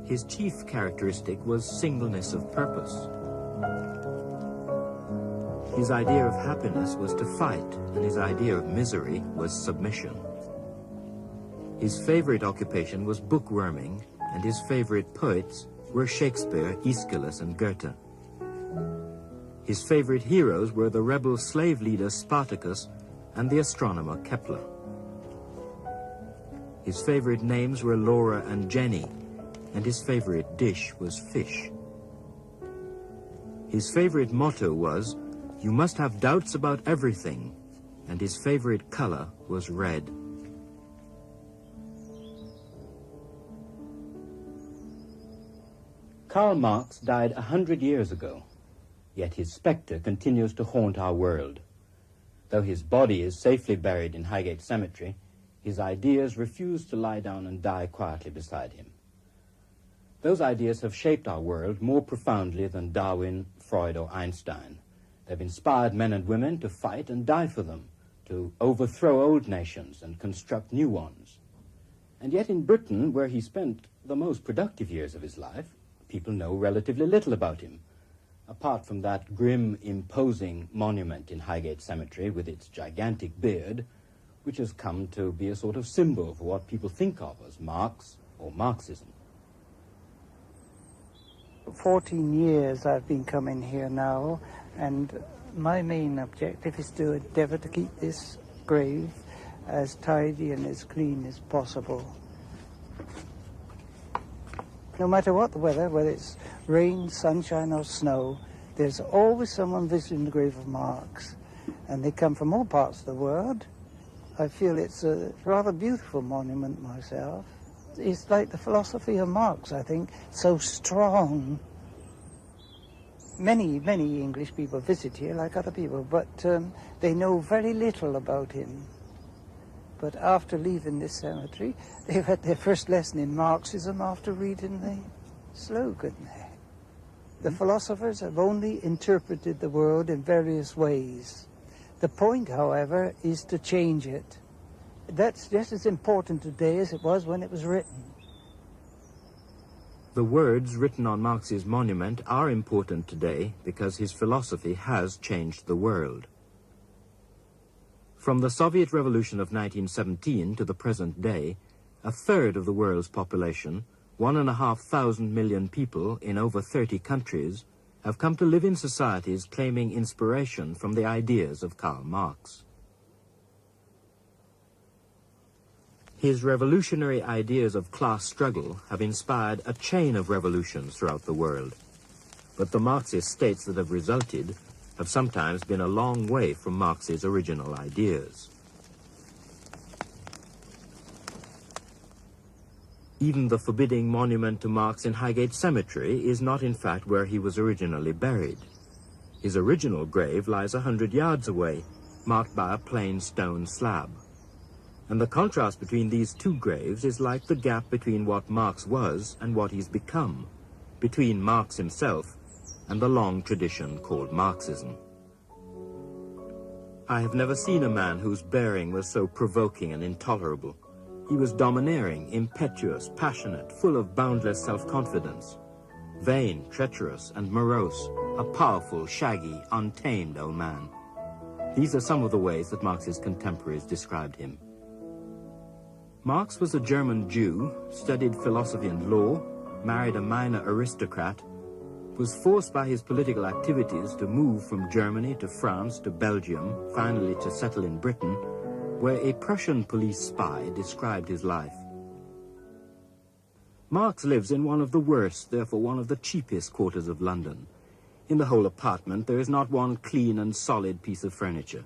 His chief characteristic was singleness of purpose. His idea of happiness was to fight, and his idea of misery was submission. His favorite occupation was bookworming, and his favorite poets were Shakespeare, Aeschylus, and Goethe. His favorite heroes were the rebel slave leader Spartacus and the astronomer Kepler. His favorite names were Laura and Jenny, and his favorite dish was fish. His favorite motto was, "You must have doubts about everything," and his favorite color was red. Karl Marx died 100 years ago, yet his spectre continues to haunt our world. Though his body is safely buried in Highgate Cemetery, his ideas refuse to lie down and die quietly beside him. Those ideas have shaped our world more profoundly than Darwin, Freud, or Einstein. They've inspired men and women to fight and die for them, to overthrow old nations and construct new ones. And yet in Britain, where he spent the most productive years of his life, people know relatively little about him, apart from that grim, imposing monument in Highgate Cemetery with its gigantic beard, which has come to be a sort of symbol for what people think of as Marx or Marxism. For 14 years I've been coming here now, and my main objective is to endeavour to keep this grave as tidy and as clean as possible. No matter what the weather, whether it's rain, sunshine or snow, there's always someone visiting the grave of Marx, and they come from all parts of the world. I feel it's a rather beautiful monument myself. It's like the philosophy of Marx, I think, so strong. Many English people visit here, like other people, but they know very little about him. But after leaving this cemetery, they've had their first lesson in Marxism after reading the slogan. The philosophers have only interpreted the world in various ways. The point, however, is to change it. That's just as important today as it was when it was written. The words written on Marx's monument are important today because his philosophy has changed the world. From the Soviet Revolution of 1917 to the present day, a third of the world's population, 1,500 million people in over 30 countries, have come to live in societies claiming inspiration from the ideas of Karl Marx. His revolutionary ideas of class struggle have inspired a chain of revolutions throughout the world, but the Marxist states that have resulted have sometimes been a long way from Marx's original ideas. Even the forbidding monument to Marx in Highgate Cemetery is not in fact where he was originally buried. His original grave lies 100 yards away, marked by a plain stone slab. And the contrast between these two graves is like the gap between what Marx was and what he's become, between Marx himself and the long tradition called Marxism. I have never seen a man whose bearing was so provoking and intolerable. He was domineering, impetuous, passionate, full of boundless self-confidence, vain, treacherous, and morose, a powerful, shaggy, untamed old man. These are some of the ways that Marx's contemporaries described him. Marx was a German Jew, studied philosophy and law, married a minor aristocrat, was forced by his political activities to move from Germany to France to Belgium, finally to settle in Britain, where a Prussian police spy described his life. Marx lives in one of the worst, therefore one of the cheapest quarters of London. In the whole apartment there is not one clean and solid piece of furniture.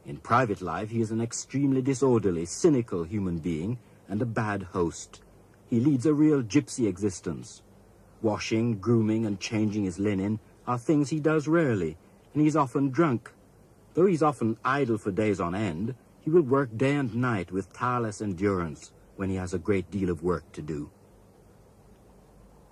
In private life he is an extremely disorderly, cynical human being and a bad host. He leads a real gypsy existence. Washing, grooming, and changing his linen are things he does rarely, and he's often drunk. Though he's often idle for days on end, he will work day and night with tireless endurance when he has a great deal of work to do.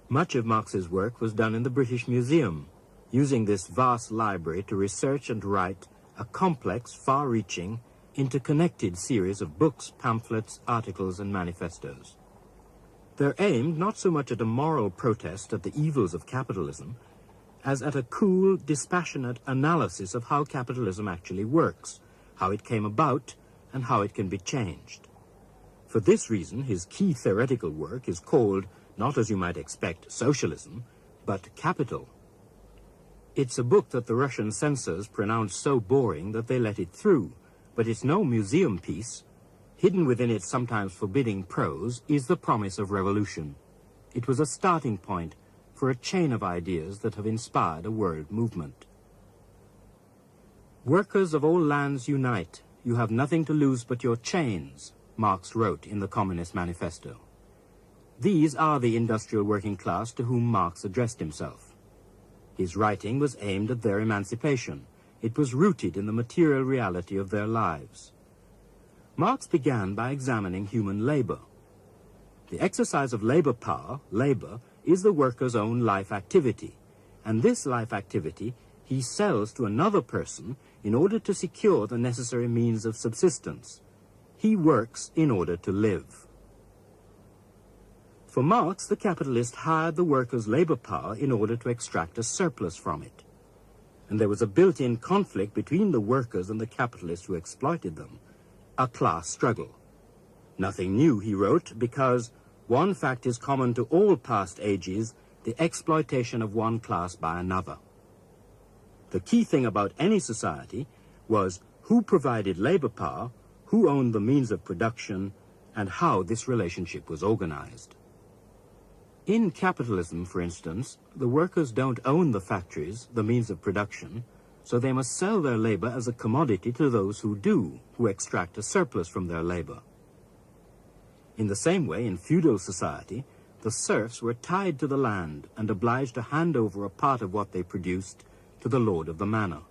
Much of Marx's work was done in the British Museum, using this vast library to research and write a complex, far-reaching, interconnected series of books, pamphlets, articles, and manifestos. They're aimed not so much at a moral protest at the evils of capitalism, as at a cool, dispassionate analysis of how capitalism actually works, how it came about, and how it can be changed. For this reason, his key theoretical work is called, not as you might expect, socialism, but Capital. It's a book that the Russian censors pronounced so boring that they let it through, but it's no museum piece. Hidden within its sometimes forbidding prose is the promise of revolution. It was a starting point for a chain of ideas that have inspired a world movement. Workers of all lands unite. You have nothing to lose but your chains, Marx wrote in the Communist Manifesto. These are the industrial working class to whom Marx addressed himself. His writing was aimed at their emancipation. It was rooted in the material reality of their lives. Marx began by examining human labor. The exercise of labor power, labor, is the worker's own life activity, and this life activity he sells to another person in order to secure the necessary means of subsistence. He works in order to live. For Marx, the capitalist hired the worker's labor power in order to extract a surplus from it. And there was a built-in conflict between the workers and the capitalists who exploited them, a class struggle. Nothing new, he wrote, because one fact is common to all past ages, the exploitation of one class by another. The key thing about any society was who provided labor power, who owned the means of production, and how this relationship was organized. In capitalism, for instance, the workers don't own the factories, the means of production, so they must sell their labor as a commodity to those who do, who extract a surplus from their labor. In the same way, in feudal society, the serfs were tied to the land and obliged to hand over a part of what they produced to the lord of the manor.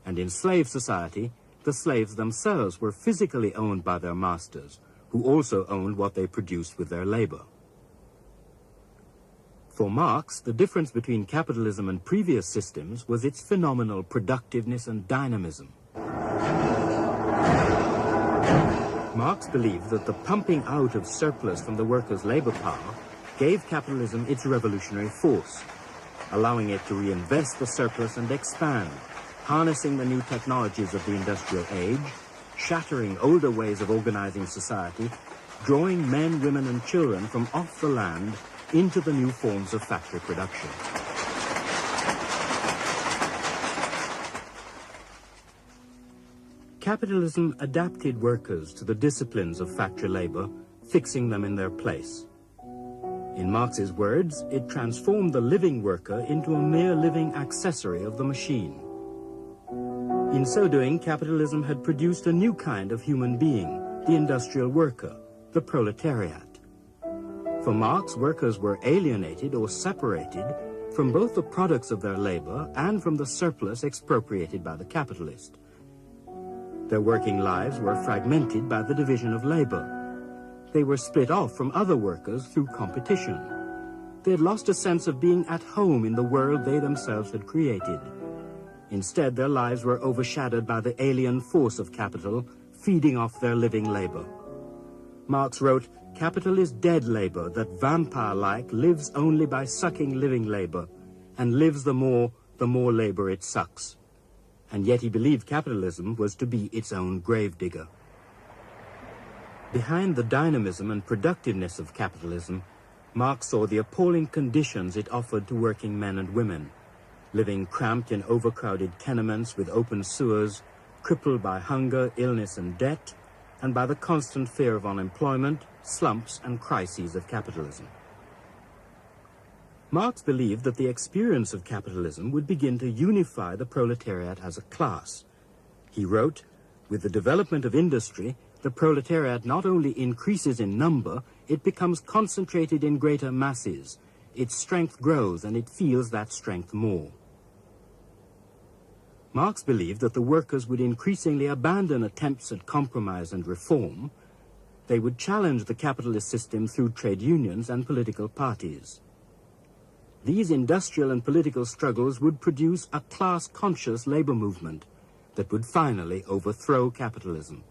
And in slave society, the slaves themselves were physically owned by their masters, who also owned what they produced with their labor. For Marx, the difference between capitalism and previous systems was its phenomenal productiveness and dynamism. Marx believed that the pumping out of surplus from the workers' labor power gave capitalism its revolutionary force, allowing it to reinvest the surplus and expand, harnessing the new technologies of the industrial age, shattering older ways of organizing society, drawing men, women, and children from off the land into the new forms of factory production. Capitalism adapted workers to the disciplines of factory labor, fixing them in their place. In Marx's words, it transformed the living worker into a mere living accessory of the machine. In so doing, capitalism had produced a new kind of human being, the industrial worker, the proletariat. For Marx, workers were alienated or separated from both the products of their labor and from the surplus expropriated by the capitalist. Their working lives were fragmented by the division of labor. They were split off from other workers through competition. They had lost a sense of being at home in the world they themselves had created. Instead, their lives were overshadowed by the alien force of capital, feeding off their living labor. Marx wrote, "Capital is dead labor that, vampire-like, lives only by sucking living labor, and lives the more labor it sucks." And yet he believed capitalism was to be its own gravedigger. Behind the dynamism and productiveness of capitalism, Marx saw the appalling conditions it offered to working men and women, living cramped in overcrowded tenements with open sewers, crippled by hunger, illness, and debt, and by the constant fear of unemployment, slumps, and crises of capitalism. Marx believed that the experience of capitalism would begin to unify the proletariat as a class. He wrote, "With the development of industry, the proletariat not only increases in number, it becomes concentrated in greater masses. Its strength grows, and it feels that strength more." Marx believed that the workers would increasingly abandon attempts at compromise and reform. They would challenge the capitalist system through trade unions and political parties. These industrial and political struggles would produce a class-conscious labor movement that would finally overthrow capitalism.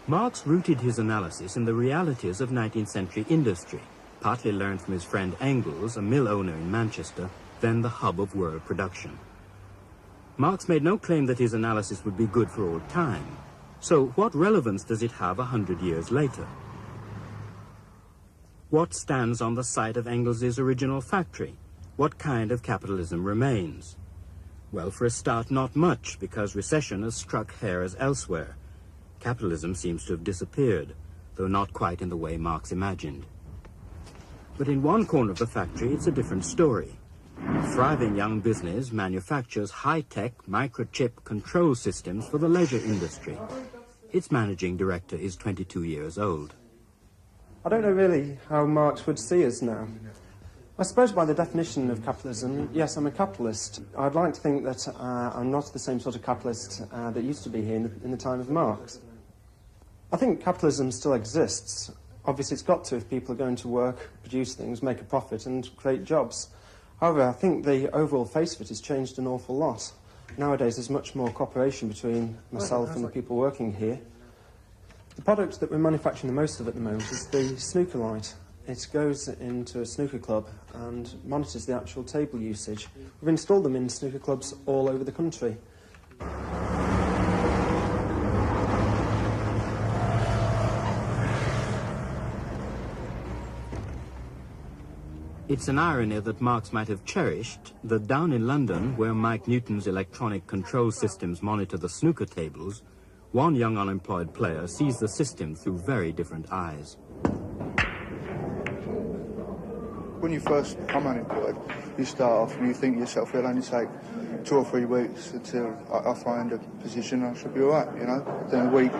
Marx rooted his analysis in the realities of 19th century industry, partly learned from his friend Engels, a mill owner in Manchester, then the hub of world production. Marx made no claim that his analysis would be good for all time. So what relevance does it have 100 years later? What stands on the site of Engels' original factory? What kind of capitalism remains? Well, for a start, not much, because recession has struck here as elsewhere. Capitalism seems to have disappeared, though not quite in the way Marx imagined. But in one corner of the factory, it's a different story. A thriving young business manufactures high-tech microchip control systems for the leisure industry. Its managing director is 22 years old. I don't know really how Marx would see us now. I suppose by the definition of capitalism, yes, I'm a capitalist. I'd like to think that I'm not the same sort of capitalist that used to be here in the time of Marx. I think capitalism still exists. Obviously, it's got to if people are going to work, produce things, make a profit and create jobs. However, I think the overall face of it has changed an awful lot. Nowadays, there's much more cooperation between myself and the people working here. The product that we're manufacturing the most of at the moment is the snooker light. It goes into a snooker club and monitors the actual table usage. We've installed them in snooker clubs all over the country. It's an irony that Marx might have cherished that down in London, where Mike Newton's electronic control systems monitor the snooker tables, one young unemployed player sees the system through very different eyes. When you first become unemployed, you start off and you think to yourself, it'll only take 2 or 3 weeks until I find a position I should be all right, you know. Then a week,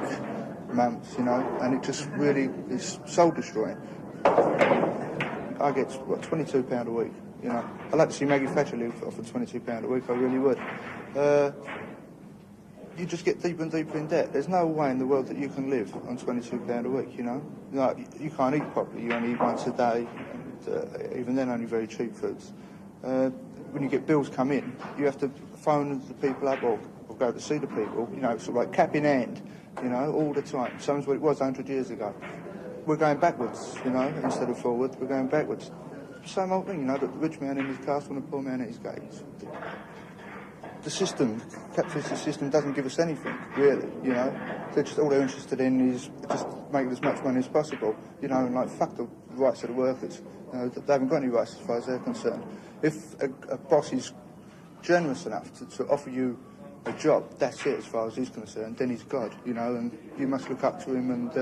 months, you know, and it just really is soul-destroying. I get, what, £22 a week, you know. I'd like to see Maggie Thatcher live off of £22 a week, I really would. You just get deeper and deeper in debt. There's no way in the world that you can live on £22 a week, you know. Like, you can't eat properly, you only eat once a day, and even then only very cheap foods. When you get bills come in, you have to phone the people up or go to see the people, you know, sort of like cap in hand, you know, all the time. Same as what it was 100 years ago. We're going backwards, you know, instead of forward, we're going backwards. Same old thing, you know, the rich man in his castle and the poor man at his gates. The system, capitalist system, doesn't give us anything, really, you know. They're just, all they're interested in is just making as much money as possible, you know, and like, fuck the rights of the workers. You know, they haven't got any rights as far as they're concerned. If a boss is generous enough to offer you a job, that's it as far as he's concerned, then he's God, you know, and you must look up to him and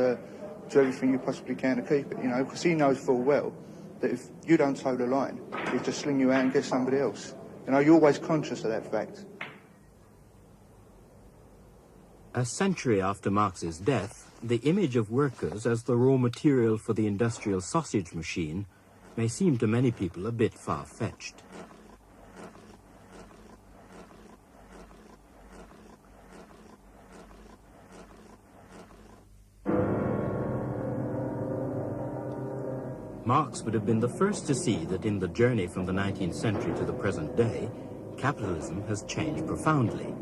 do everything you possibly can to keep it, you know, because he knows full well that if you don't toe the line, he'll just sling you out and get somebody else. You know, you're always conscious of that fact. A century after Marx's death, the image of workers as the raw material for the industrial sausage machine may seem to many people a bit far-fetched. Marx would have been the first to see that in the journey from the 19th century to the present day, capitalism has changed profoundly.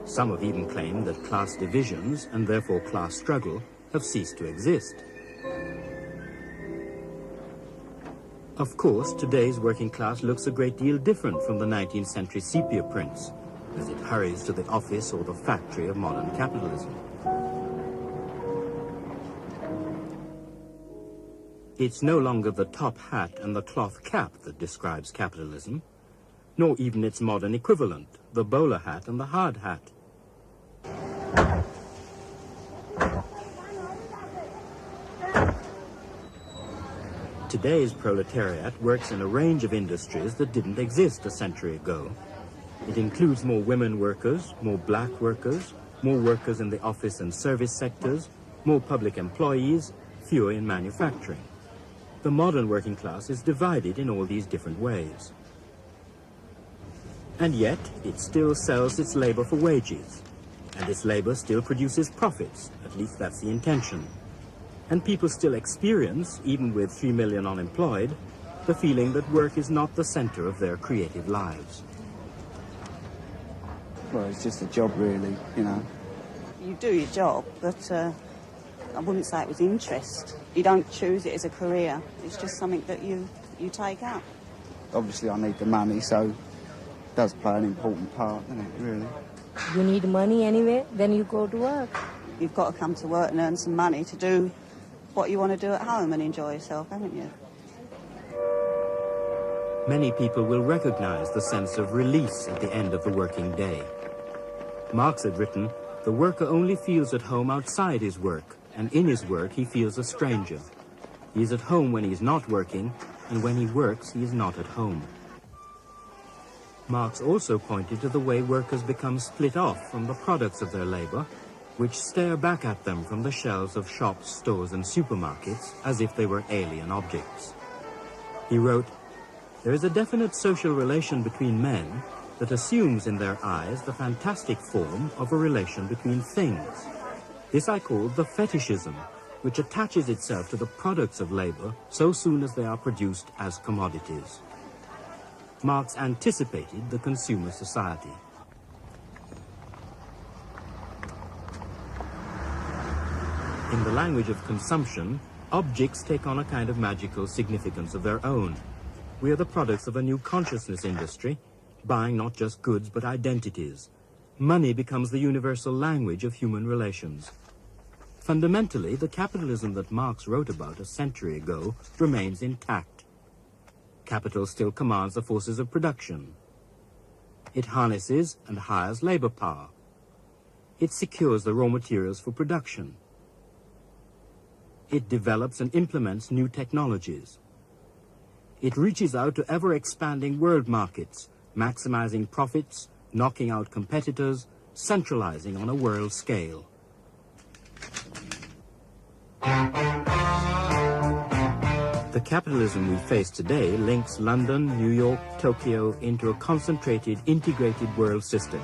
Some have even claimed that class divisions, and therefore class struggle, have ceased to exist. Of course, today's working class looks a great deal different from the 19th century sepia prints, as it hurries to the office or the factory of modern capitalism. It's no longer the top hat and the cloth cap that describes capitalism, nor even its modern equivalent, the bowler hat and the hard hat. Today's proletariat works in a range of industries that didn't exist a century ago. It includes more women workers, more black workers, more workers in the office and service sectors, more public employees, fewer in manufacturing. The modern working class is divided in all these different ways. And yet, it still sells its labor for wages. And its labor still produces profits, at least that's the intention. And people still experience, even with 3 million unemployed, the feeling that work is not the center of their creative lives. Well, it's just a job, really, you know. You do your job, but I wouldn't say it was interest. You don't choose it as a career. It's just something that you take up. Obviously I need the money, so it does play an important part, doesn't it, really? You need money anyway, then you go to work. You've got to come to work and earn some money to do what you want to do at home and enjoy yourself, haven't you? Many people will recognize the sense of release at the end of the working day. Marx had written, "The worker only feels at home outside his work, and in his work he feels a stranger. He is at home when he is not working, and when he works he is not at home." Marx also pointed to the way workers become split off from the products of their labor, which stare back at them from the shelves of shops, stores and supermarkets as if they were alien objects. He wrote, "There is a definite social relation between men that assumes in their eyes the fantastic form of a relation between things. This I call the fetishism, which attaches itself to the products of labor so soon as they are produced as commodities." Marx anticipated the consumer society. In the language of consumption, objects take on a kind of magical significance of their own. We are the products of a new consciousness industry, buying not just goods but identities. Money becomes the universal language of human relations. Fundamentally, the capitalism that Marx wrote about a century ago remains intact. Capital still commands the forces of production. It harnesses and hires labor power. It secures the raw materials for production. It develops and implements new technologies. It reaches out to ever-expanding world markets, maximizing profits, knocking out competitors, centralizing on a world scale. The capitalism we face today links London, New York, Tokyo into a concentrated, integrated world system.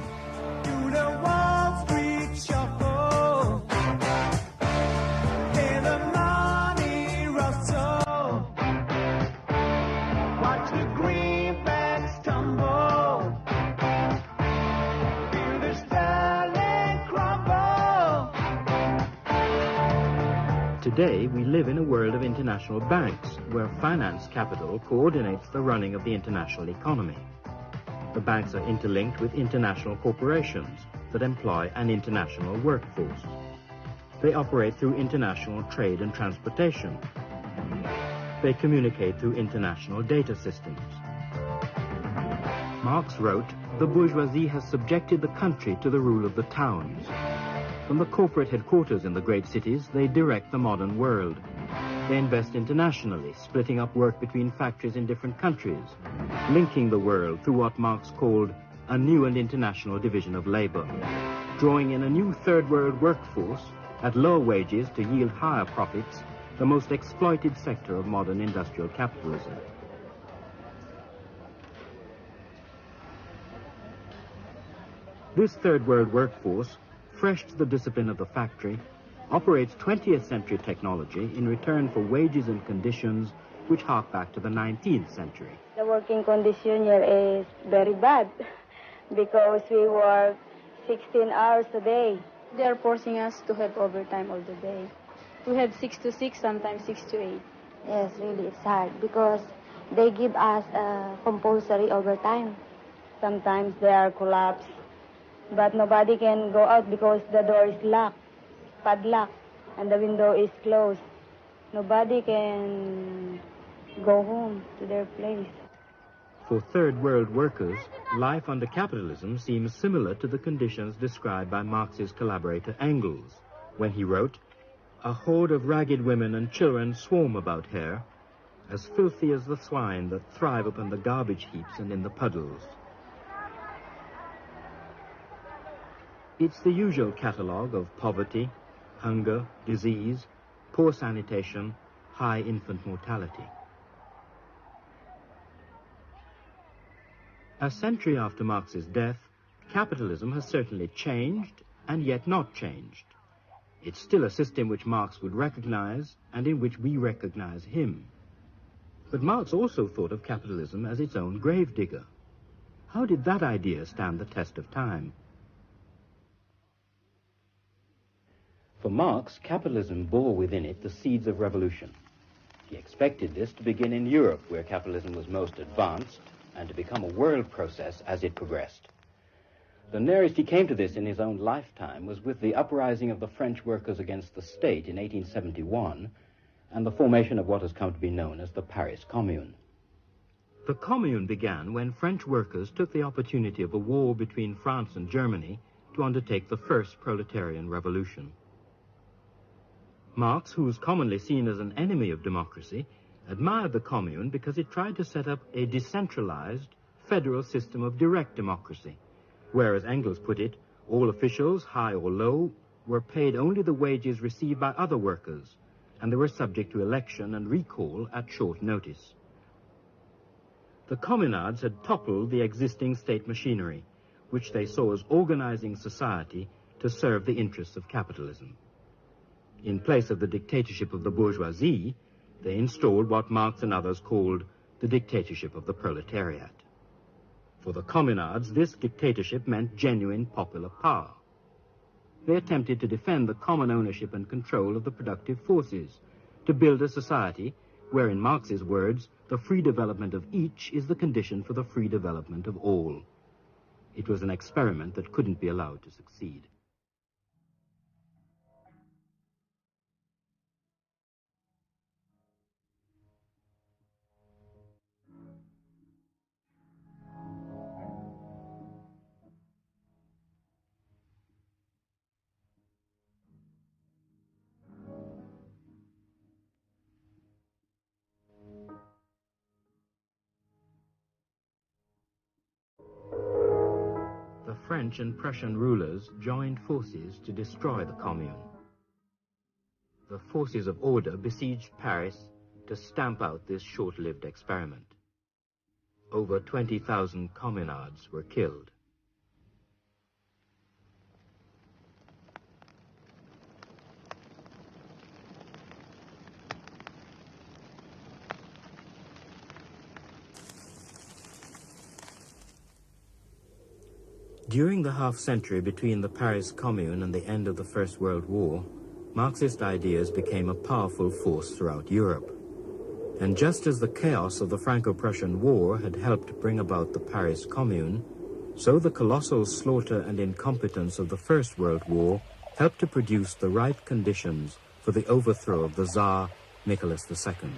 Today, we live in a world of international banks, where finance capital coordinates the running of the international economy. The banks are interlinked with international corporations that employ an international workforce. They operate through international trade and transportation. They communicate through international data systems. Marx wrote, "The bourgeoisie has subjected the country to the rule of the towns. From the corporate headquarters in the great cities, they direct the modern world. They invest internationally, splitting up work between factories in different countries, linking the world through what Marx called a new and international division of labor, drawing in a new third world workforce at lower wages to yield higher profits, the most exploited sector of modern industrial capitalism." This third world workforce, fresh to the discipline of the factory, operates 20th century technology in return for wages and conditions which hark back to the 19th century. The working condition here is very bad because we work 16 hours a day. They are forcing us to have overtime all the day. We have 6 to 6, sometimes 6 to 8. Yes, really, it's hard because they give us compulsory overtime. Sometimes they are collapsed, but nobody can go out because the door is locked, padlocked, and the window is closed. Nobody can go home to their place. For third world workers, life under capitalism seems similar to the conditions described by Marx's collaborator Engels, when he wrote, "A horde of ragged women and children swarm about here, as filthy as the swine that thrive upon the garbage heaps and in the puddles." It's the usual catalogue of poverty, hunger, disease, poor sanitation, high infant mortality. A century after Marx's death, capitalism has certainly changed and yet not changed. It's still a system which Marx would recognize and in which we recognize him. But Marx also thought of capitalism as its own gravedigger. How did that idea stand the test of time? For Marx, capitalism bore within it the seeds of revolution. He expected this to begin in Europe, where capitalism was most advanced, and to become a world process as it progressed. The nearest he came to this in his own lifetime was with the uprising of the French workers against the state in 1871 and the formation of what has come to be known as the Paris Commune. The Commune began when French workers took the opportunity of a war between France and Germany to undertake the first proletarian revolution. Marx, who was commonly seen as an enemy of democracy, admired the Commune because it tried to set up a decentralized, federal system of direct democracy, where, as Engels put it, all officials, high or low, were paid only the wages received by other workers, and they were subject to election and recall at short notice. The communards had toppled the existing state machinery, which they saw as organizing society to serve the interests of capitalism. In place of the dictatorship of the bourgeoisie, they installed what Marx and others called the dictatorship of the proletariat. For the communards, this dictatorship meant genuine popular power. They attempted to defend the common ownership and control of the productive forces, to build a society where, in Marx's words, the free development of each is the condition for the free development of all. It was an experiment that couldn't be allowed to succeed. The French and Prussian rulers joined forces to destroy the Commune. The forces of order besieged Paris to stamp out this short-lived experiment. Over 20,000 communards were killed. During the half-century between the Paris Commune and the end of the First World War, Marxist ideas became a powerful force throughout Europe. And just as the chaos of the Franco-Prussian War had helped bring about the Paris Commune, so the colossal slaughter and incompetence of the First World War helped to produce the right conditions for the overthrow of the Tsar Nicholas II.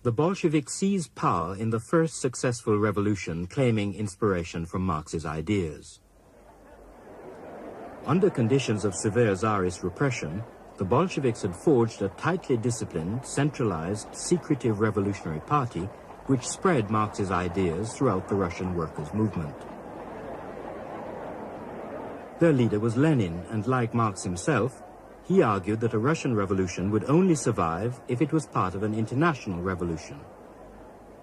The Bolsheviks seized power in the first successful revolution, claiming inspiration from Marx's ideas. Under conditions of severe Tsarist repression, the Bolsheviks had forged a tightly disciplined, centralized, secretive revolutionary party which spread Marx's ideas throughout the Russian workers' movement. Their leader was Lenin, and like Marx himself, he argued that a Russian revolution would only survive if it was part of an international revolution.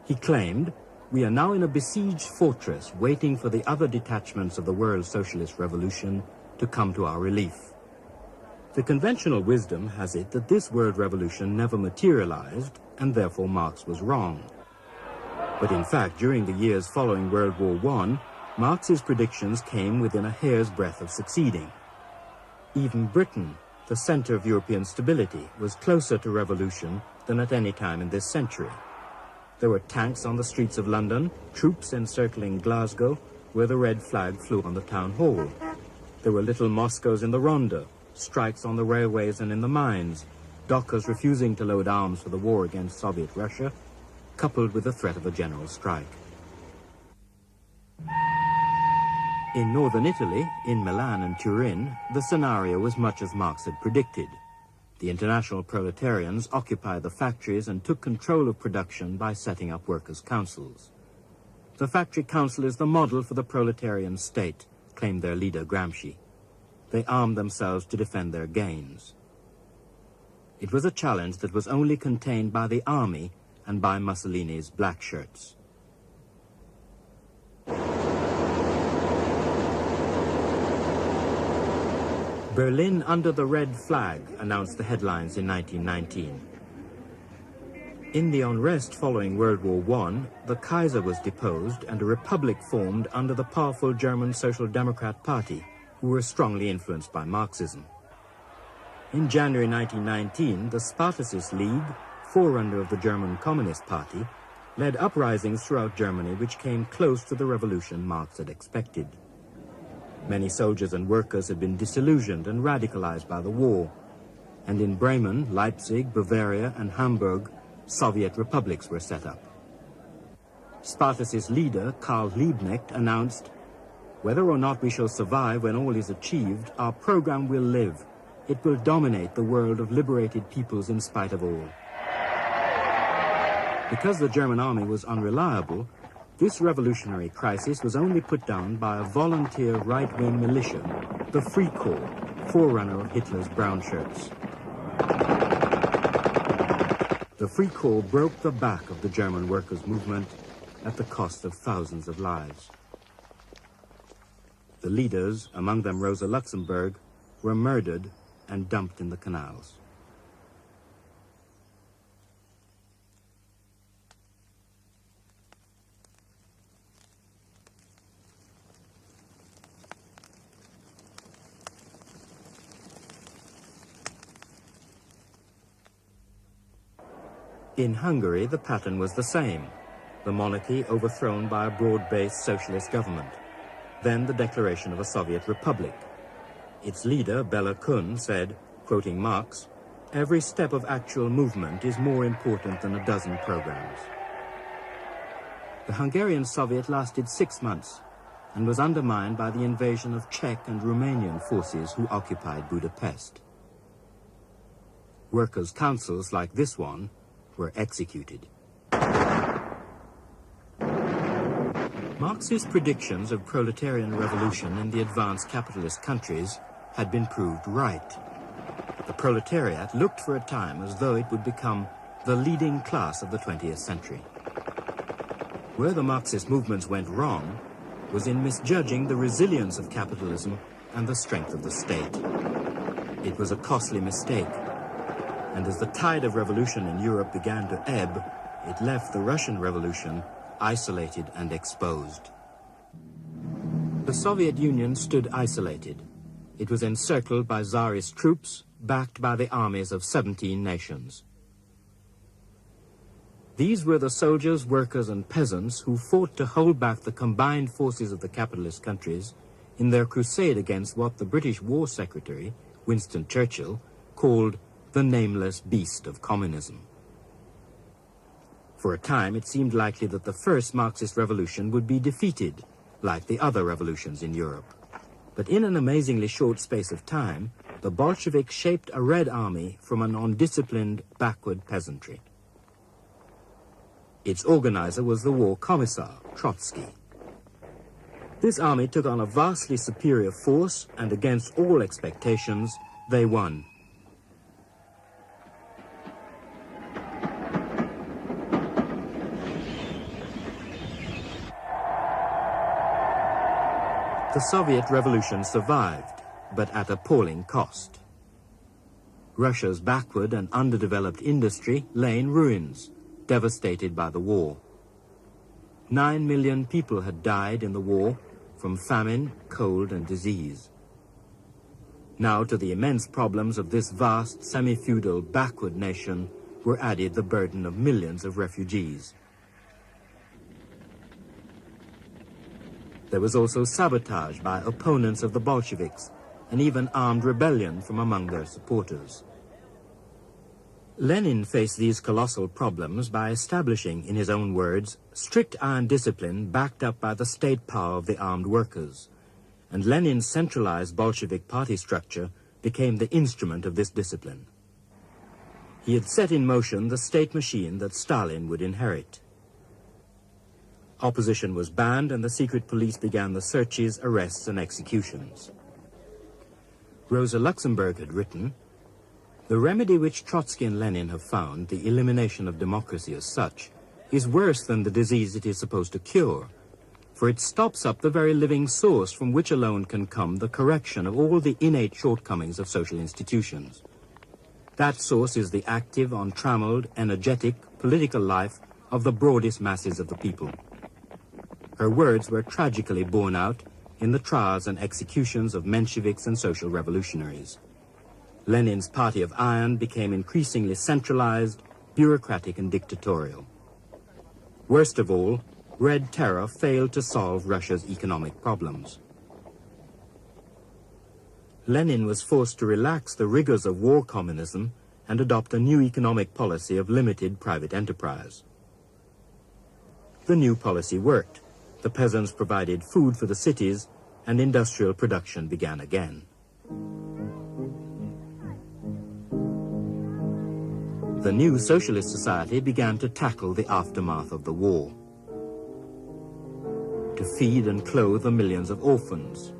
He claimed, "We are now in a besieged fortress waiting for the other detachments of the world socialist revolution to come to our relief." The conventional wisdom has it that this world revolution never materialized, and therefore Marx was wrong. But in fact, during the years following World War I, Marx's predictions came within a hair's breadth of succeeding. Even Britain, the center of European stability, was closer to revolution than at any time in this century. There were tanks on the streets of London, troops encircling Glasgow, where the red flag flew on the town hall. There were little Moscows in the Ronda, strikes on the railways and in the mines, dockers refusing to load arms for the war against Soviet Russia, coupled with the threat of a general strike. In northern Italy, in Milan and Turin, the scenario was much as Marx had predicted. The international proletarians occupied the factories and took control of production by setting up workers' councils. The factory council is the model for the proletarian state, claimed their leader Gramsci. They armed themselves to defend their gains. It was a challenge that was only contained by the army and by Mussolini's black shirts. Berlin under the red flag announced the headlines in 1919. In the unrest following World War I, the Kaiser was deposed and a republic formed under the powerful German Social Democrat Party, who were strongly influenced by Marxism. In January 1919, the Spartacist League, forerunner of the German Communist Party, led uprisings throughout Germany which came close to the revolution Marx had expected. Many soldiers and workers had been disillusioned and radicalized by the war, and in Bremen, Leipzig, Bavaria, and Hamburg, Soviet republics were set up. Spartacist leader Karl announced, "Whether or not we shall survive when all is achieved, our program will live. It will dominate the world of liberated peoples in spite of all." Because the German army was unreliable, this revolutionary crisis was only put down by a volunteer right-wing militia, the Free Corps, forerunner of Hitler's brown shirts. The Free Corps broke the back of the German workers' movement at the cost of thousands of lives. The leaders, among them Rosa Luxemburg, were murdered and dumped in the canals. In Hungary, the pattern was the same. The monarchy overthrown by a broad-based socialist government. Then the declaration of a Soviet republic. Its leader, Bela Kun, said, quoting Marx, "Every step of actual movement is more important than a dozen programs." The Hungarian Soviet lasted 6 months and was undermined by the invasion of Czech and Romanian forces who occupied Budapest. Workers' councils like this one were executed. Marx's predictions of proletarian revolution in the advanced capitalist countries had been proved right. The proletariat looked for a time as though it would become the leading class of the 20th century. Where the Marxist movements went wrong was in misjudging the resilience of capitalism and the strength of the state. It was a costly mistake. And as the tide of revolution in Europe began to ebb, it left the Russian Revolution isolated and exposed. The Soviet Union stood isolated. It was encircled by Tsarist troops, backed by the armies of 17 nations. These were the soldiers, workers, and peasants who fought to hold back the combined forces of the capitalist countries in their crusade against what the British War Secretary, Winston Churchill, called the nameless beast of communism. For a time, it seemed likely that the first Marxist revolution would be defeated, like the other revolutions in Europe. But in an amazingly short space of time, the Bolsheviks shaped a Red Army from an undisciplined, backward peasantry. Its organizer was the war commissar, Trotsky. This army took on a vastly superior force, and against all expectations, they won. The Soviet Revolution survived, but at appalling cost. Russia's backward and underdeveloped industry lay in ruins, devastated by the war. 9 million people had died in the war from famine, cold, and disease. Now to the immense problems of this vast, semi-feudal, backward nation were added the burden of millions of refugees. There was also sabotage by opponents of the Bolsheviks, and even armed rebellion from among their supporters. Lenin faced these colossal problems by establishing, in his own words, strict iron discipline backed up by the state power of the armed workers, and Lenin's centralized Bolshevik party structure became the instrument of this discipline. He had set in motion the state machine that Stalin would inherit. Opposition was banned, and the secret police began the searches, arrests, and executions. Rosa Luxemburg had written, "The remedy which Trotsky and Lenin have found, the elimination of democracy as such, is worse than the disease it is supposed to cure, for it stops up the very living source from which alone can come the correction of all the innate shortcomings of social institutions. That source is the active, untrammeled, energetic, political life of the broadest masses of the people. Her words were tragically borne out in the trials and executions of Mensheviks and social revolutionaries. Lenin's Party of Iron became increasingly centralized, bureaucratic and dictatorial. Worst of all, Red Terror failed to solve Russia's economic problems. Lenin was forced to relax the rigors of war communism and adopt a new economic policy of limited private enterprise. The new policy worked. The peasants provided food for the cities, and industrial production began again. The new socialist society began to tackle the aftermath of the war, to feed and clothe the millions of orphans,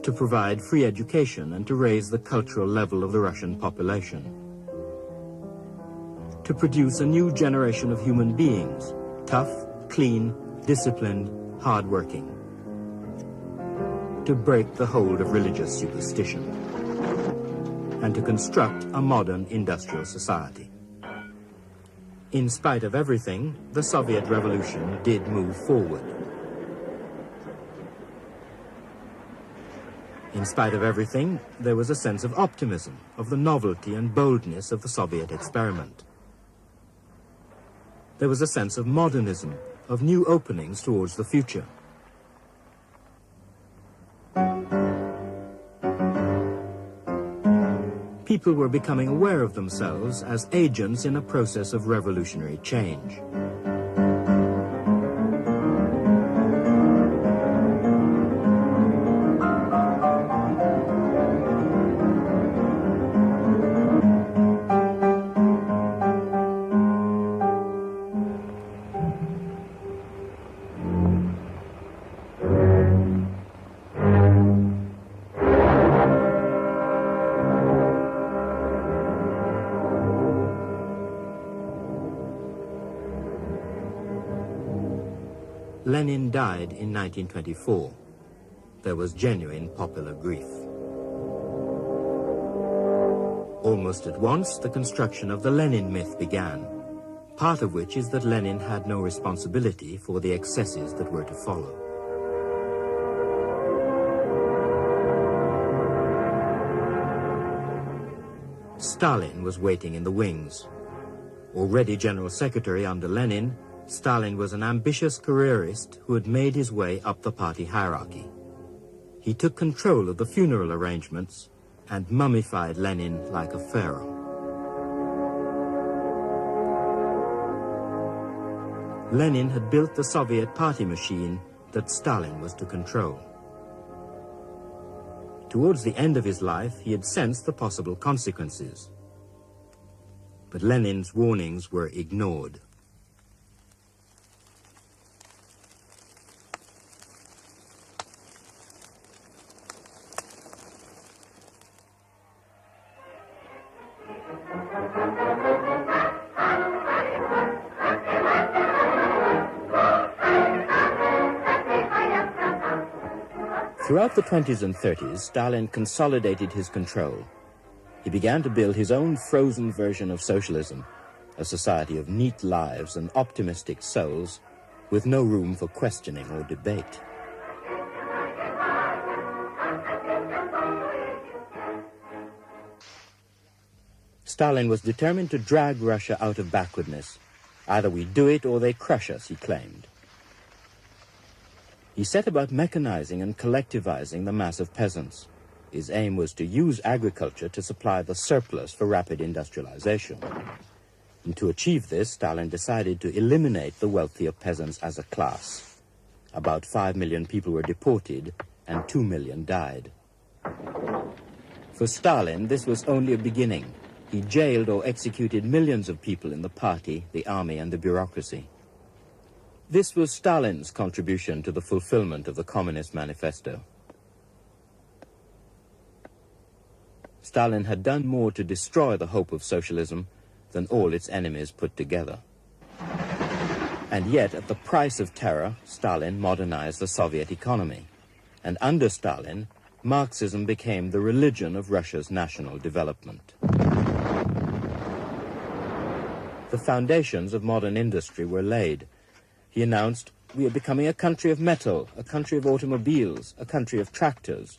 to provide free education and to raise the cultural level of the Russian population, to produce a new generation of human beings, tough, clean, disciplined, hard-working, to break the hold of religious superstition, and to construct a modern industrial society. In spite of everything, the Soviet Revolution did move forward. In spite of everything, there was a sense of optimism, of the novelty and boldness of the Soviet experiment. There was a sense of modernism, of new openings towards the future. People were becoming aware of themselves as agents in a process of revolutionary change. Lenin died in 1924. There was genuine popular grief. Almost at once, the construction of the Lenin myth began, part of which is that Lenin had no responsibility for the excesses that were to follow. Stalin was waiting in the wings. Already General Secretary under Lenin, Stalin was an ambitious careerist who had made his way up the party hierarchy. He took control of the funeral arrangements and mummified Lenin like a pharaoh. Lenin had built the Soviet party machine that Stalin was to control. Towards the end of his life, he had sensed the possible consequences. But Lenin's warnings were ignored. Throughout the 20s and 30s, Stalin consolidated his control. He began to build his own frozen version of socialism, a society of neat lives and optimistic souls, with no room for questioning or debate. Stalin was determined to drag Russia out of backwardness. Either we do it or they crush us, he claimed. He set about mechanizing and collectivizing the mass of peasants. His aim was to use agriculture to supply the surplus for rapid industrialization. And to achieve this, Stalin decided to eliminate the wealthier peasants as a class. About 5 million people were deported and 2 million died. For Stalin, this was only a beginning. He jailed or executed millions of people in the party, the army, and the bureaucracy. This was Stalin's contribution to the fulfillment of the Communist Manifesto. Stalin had done more to destroy the hope of socialism than all its enemies put together. And yet, at the price of terror, Stalin modernized the Soviet economy. And under Stalin, Marxism became the religion of Russia's national development. the foundations of modern industry were laid. He announced, "We are becoming a country of metal, a country of automobiles, a country of tractors."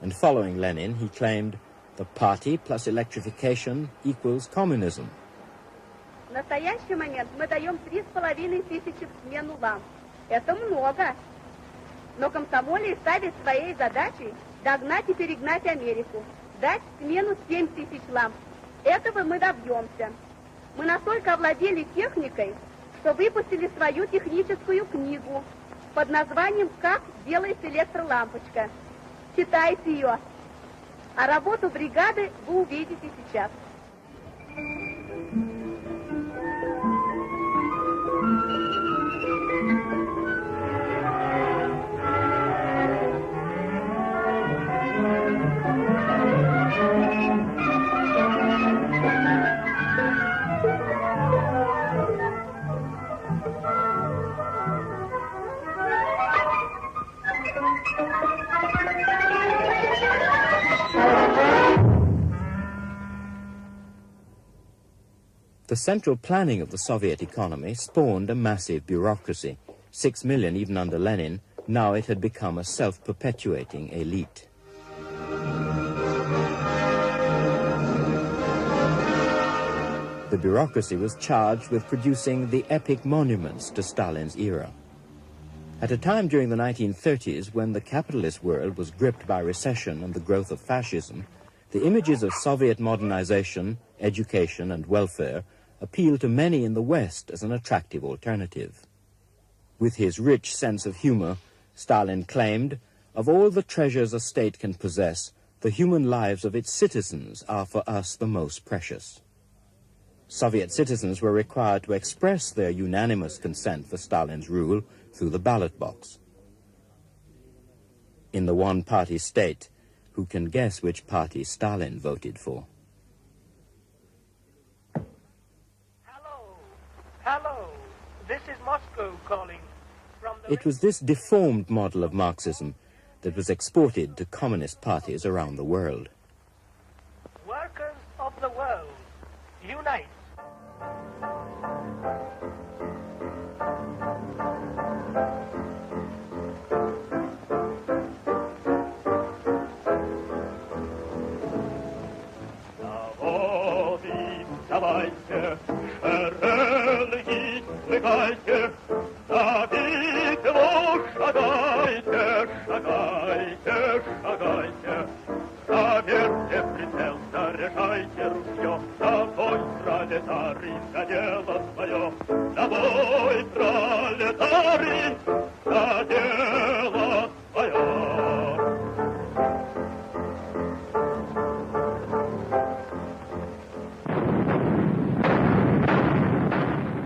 And following Lenin, he claimed, "The party plus electrification equals communism." В настоящий момент мы даем 3500 в смену ламп. Это много. Но комсомолы ставят своей задачей догнать и перегнать Америку. Дать смену 7000 ламп. Этого мы добьемся. Мы настолько овладели техникой, что выпустили свою техническую книгу под названием «Как делается электролампочка». Читайте ее. А работу бригады вы увидите сейчас. The central planning of the Soviet economy spawned a massive bureaucracy. 6 million even under Lenin, now it had become a self-perpetuating elite. The bureaucracy was charged with producing the epic monuments to Stalin's era. At a time during the 1930s when the capitalist world was gripped by recession and the growth of fascism, the images of Soviet modernization, education and welfare appealed to many in the West as an attractive alternative. With his rich sense of humor, Stalin claimed, "Of all the treasures a state can possess, the human lives of its citizens are for us the most precious." Soviet citizens were required to express their unanimous consent for Stalin's rule through the ballot box. In the one-party state, who can guess which party Stalin voted for? Hello, this is Moscow calling from the... It was this deformed model of Marxism that was exported to communist parties around the world. Workers of the world, unite! Давайте, шеренги, смыкайте, за битву шагайте, шагайте, шагайте. Проверьте прицел, заряжайте ружье, на бой, пролетарий, за дело свое. На бой, пролетарий, за дело свое.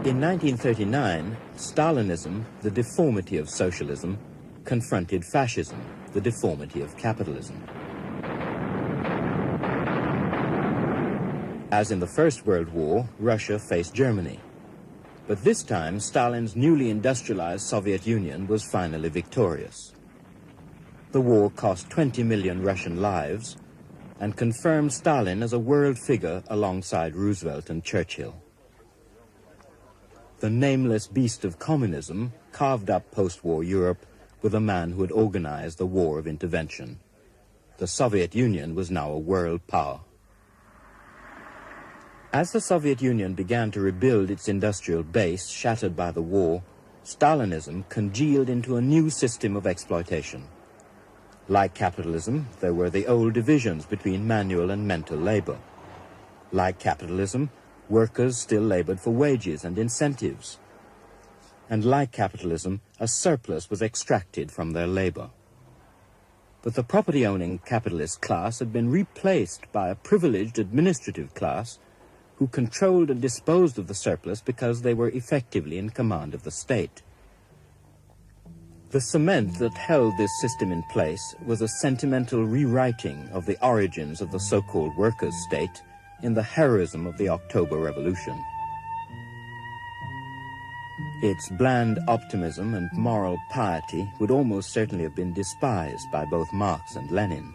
In 1939, Stalinism, the deformity of socialism, confronted fascism, the deformity of capitalism. As in the First World War, Russia faced Germany. But this time, Stalin's newly industrialized Soviet Union was finally victorious. The war cost 20 million Russian lives and confirmed Stalin as a world figure alongside Roosevelt and Churchill. The nameless beast of communism carved up post-war Europe with a man who had organized the war of intervention. The Soviet Union was now a world power. As the Soviet Union began to rebuild its industrial base shattered by the war, Stalinism congealed into a new system of exploitation. Like capitalism, there were the old divisions between manual and mental labor. Like capitalism, workers still labored for wages and incentives. And like capitalism, a surplus was extracted from their labor. But the property-owning capitalist class had been replaced by a privileged administrative class who controlled and disposed of the surplus because they were effectively in command of the state. The cement that held this system in place was a sentimental rewriting of the origins of the so-called workers' state in the heroism of the October Revolution. Its bland optimism and moral piety would almost certainly have been despised by both Marx and Lenin.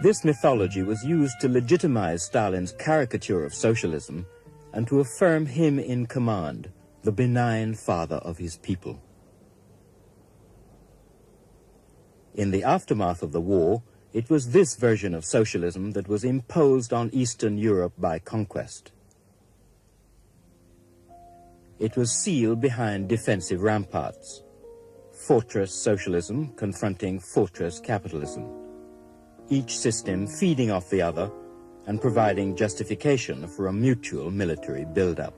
This mythology was used to legitimize Stalin's caricature of socialism and to affirm him in command, the benign father of his people. In the aftermath of the war, it was this version of socialism that was imposed on Eastern Europe by conquest. It was sealed behind defensive ramparts. Fortress socialism confronting fortress capitalism. Each system feeding off the other and providing justification for a mutual military build-up.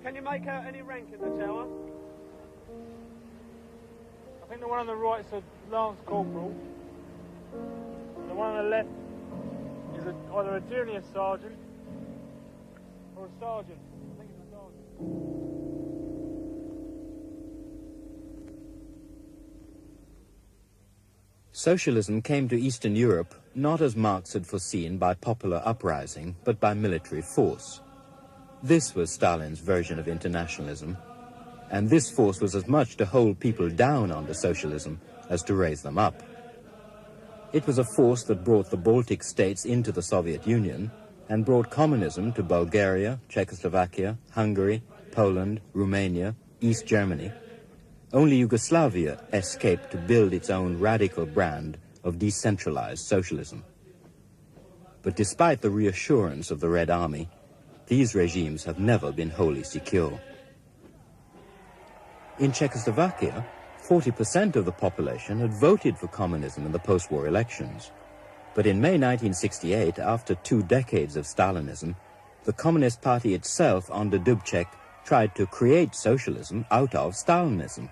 Can you make out any rank in the tower? I think the one on the right is a Lance Corporal. And the one on the left is either a junior sergeant or a sergeant. I think it's a sergeant. Socialism came to Eastern Europe not as Marx had foreseen by popular uprising, but by military force. This was Stalin's version of internationalism, and this force was as much to hold people down under socialism as to raise them up. It was a force that brought the Baltic states into the Soviet Union and brought communism to Bulgaria, Czechoslovakia, Hungary, Poland, Romania, East Germany. Only Yugoslavia escaped to build its own radical brand of decentralized socialism. But despite the reassurance of the Red Army, these regimes have never been wholly secure. In Czechoslovakia, 40% of the population had voted for communism in the post-war elections. But in May 1968, after 2 decades of Stalinism, the Communist Party itself under Dubček tried to create socialism out of Stalinism.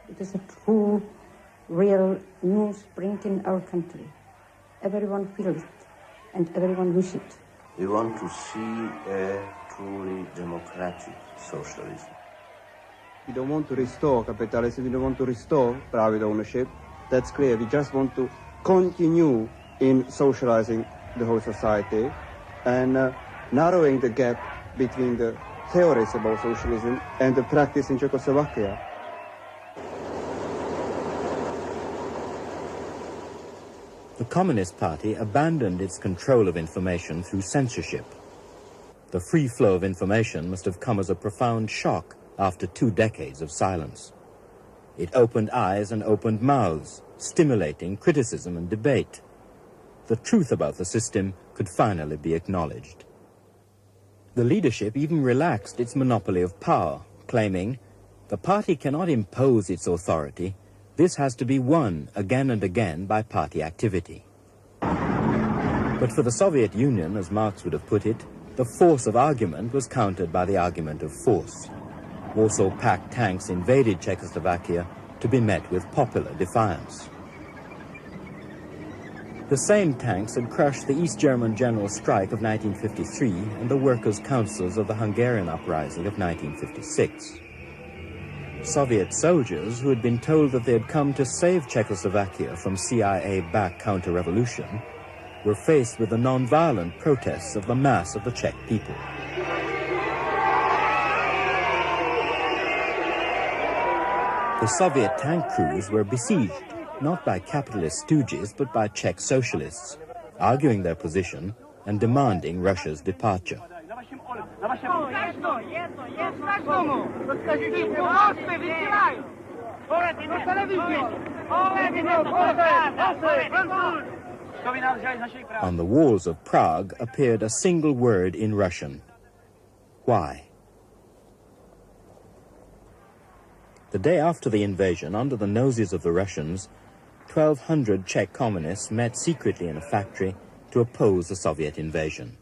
It is a true, real new spring in our country. Everyone feels it, and everyone wishes it. We want to see a truly democratic socialism. We don't want to restore capitalism, we don't want to restore private ownership. That's clear. We just want to continue in socializing the whole society and narrowing the gap between the theories about socialism and the practice in Czechoslovakia. The Communist Party abandoned its control of information through censorship. The free flow of information must have come as a profound shock after 2 decades of silence. It opened eyes and opened mouths, stimulating criticism and debate. The truth about the system could finally be acknowledged. The leadership even relaxed its monopoly of power, claiming, "The party cannot impose its authority. This has to be won again and again by party activity." But for the Soviet Union, as Marx would have put it, the force of argument was countered by the argument of force. Warsaw Pact tanks invaded Czechoslovakia to be met with popular defiance. The same tanks had crushed the East German general strike of 1953 and the workers' councils of the Hungarian uprising of 1956. Soviet soldiers who had been told that they had come to save Czechoslovakia from CIA-backed counter-revolution were faced with the non-violent protests of the mass of the Czech people. The Soviet tank crews were besieged, not by capitalist stooges, but by Czech socialists, arguing their position and demanding Russia's departure. On the walls of Prague appeared a single word in Russian: why? The day after the invasion, under the noses of the Russians, 1,200 Czech communists met secretly in a factory to oppose the Soviet invasion.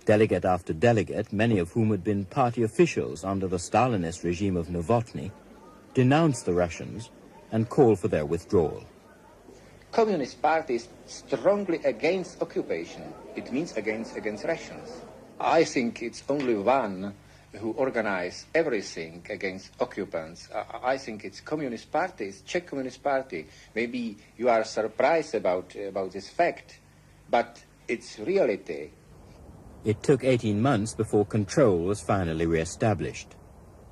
Delegate after delegate, many of whom had been party officials under the Stalinist regime of Novotny, denounced the Russians and called for their withdrawal. Communist Party is strongly against occupation. It means against Russians. I think it's only one who organize everything against occupants. I think it's Communist Party, it's Czech Communist Party. Maybe you are surprised about this fact, but it's reality. It took 18 months before control was finally re-established.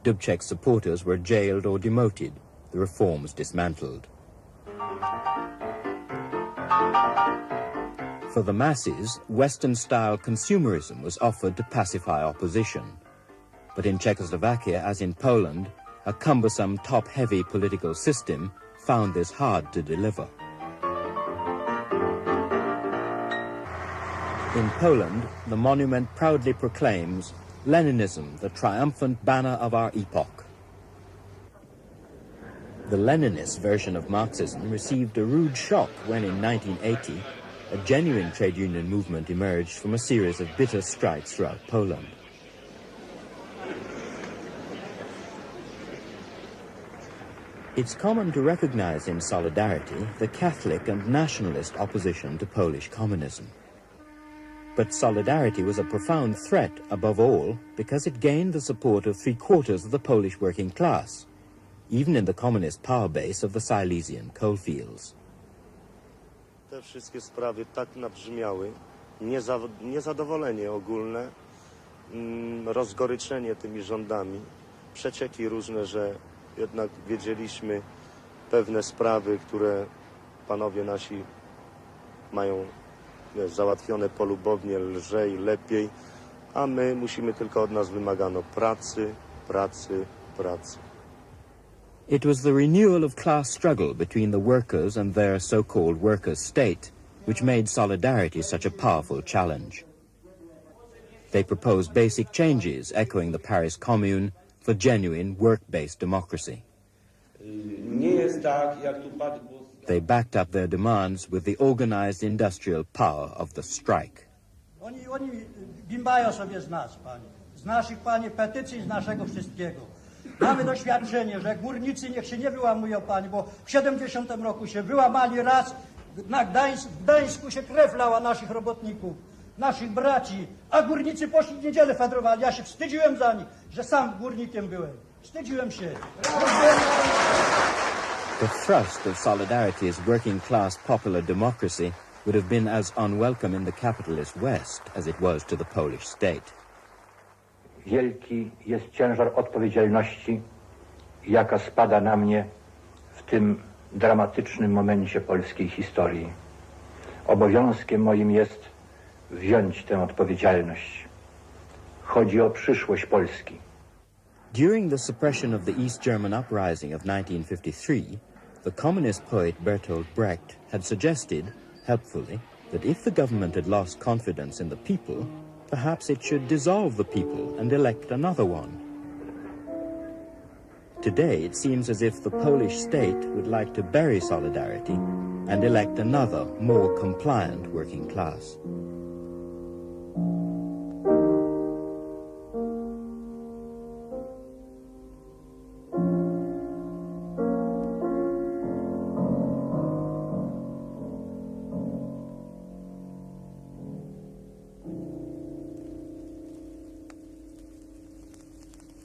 Dubček's supporters were jailed or demoted, the reforms dismantled. For the masses, Western-style consumerism was offered to pacify opposition. But in Czechoslovakia, as in Poland, a cumbersome top-heavy political system found this hard to deliver. In Poland, the monument proudly proclaims Leninism, the triumphant banner of our epoch. The Leninist version of Marxism received a rude shock when in 1980, a genuine trade union movement emerged from a series of bitter strikes throughout Poland. It's common to recognize in Solidarity the Catholic and nationalist opposition to Polish communism. But Solidarity was a profound threat, above all, because it gained the support of 3/4 of the Polish working class, even in the communist power base of the Silesian coalfields. Te wszystkie sprawy tak nabrzmiały, niezadowolenie ogólne, rozgoryczenie tymi rządami, przecieki różne, że jednak wiedzieliśmy pewne sprawy, które panowie nasi mają załatwione polubownie, lżej, lepiej, a my musimy tylko od nas wymagano pracy, pracy, pracy. It was the renewal of class struggle between the workers and their so-called workers' state which made Solidarity such a powerful challenge. They proposed basic changes, echoing the Paris Commune, for genuine work-based democracy. They backed up their demands with the organized industrial power of the strike. Oni bimbają sobie z nas, panie. Z naszych, panie, petycji, z naszego wszystkiego. Mamy doświadczenie, że górnicy niech się nie wyłamują, panie, bo w 70 roku się wyłamali raz, w Gdańsku się krew lała naszych robotników, naszych braci, a górnicy poszli w niedzielę fedrowali. Ja się wstydziłem za nich, że sam górnikiem byłem. Wstydziłem się. The thrust of Solidarity's working-class popular democracy would have been as unwelcome in the capitalist West as it was to the Polish state. Wielki jest ciężar odpowiedzialności, jaka spada na mnie w tym dramatycznym momencie polskiej historii. Obowiązkiem moim jest wziąć tę odpowiedzialność. Chodzi o przyszłość Polski. During the suppression of the East German uprising of 1953, the communist poet Bertolt Brecht had suggested, helpfully, that if the government had lost confidence in the people, perhaps it should dissolve the people and elect another one. Today, it seems as if the Polish state would like to bury Solidarity and elect another, more compliant working class.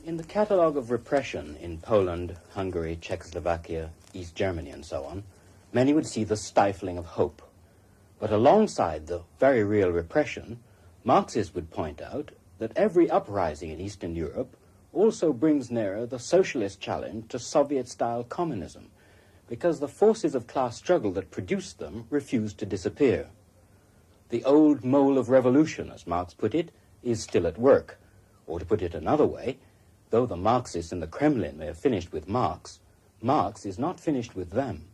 In the catalogue of repression in Poland, Hungary, Czechoslovakia, East Germany, and so on, many would see the stifling of hope. But alongside the very real repression, Marxists would point out that every uprising in Eastern Europe also brings nearer the socialist challenge to Soviet-style communism, because the forces of class struggle that produced them refuse to disappear. The old mole of revolution, as Marx put it, is still at work. Or to put it another way, though the Marxists in the Kremlin may have finished with Marx, Marx is not finished with them.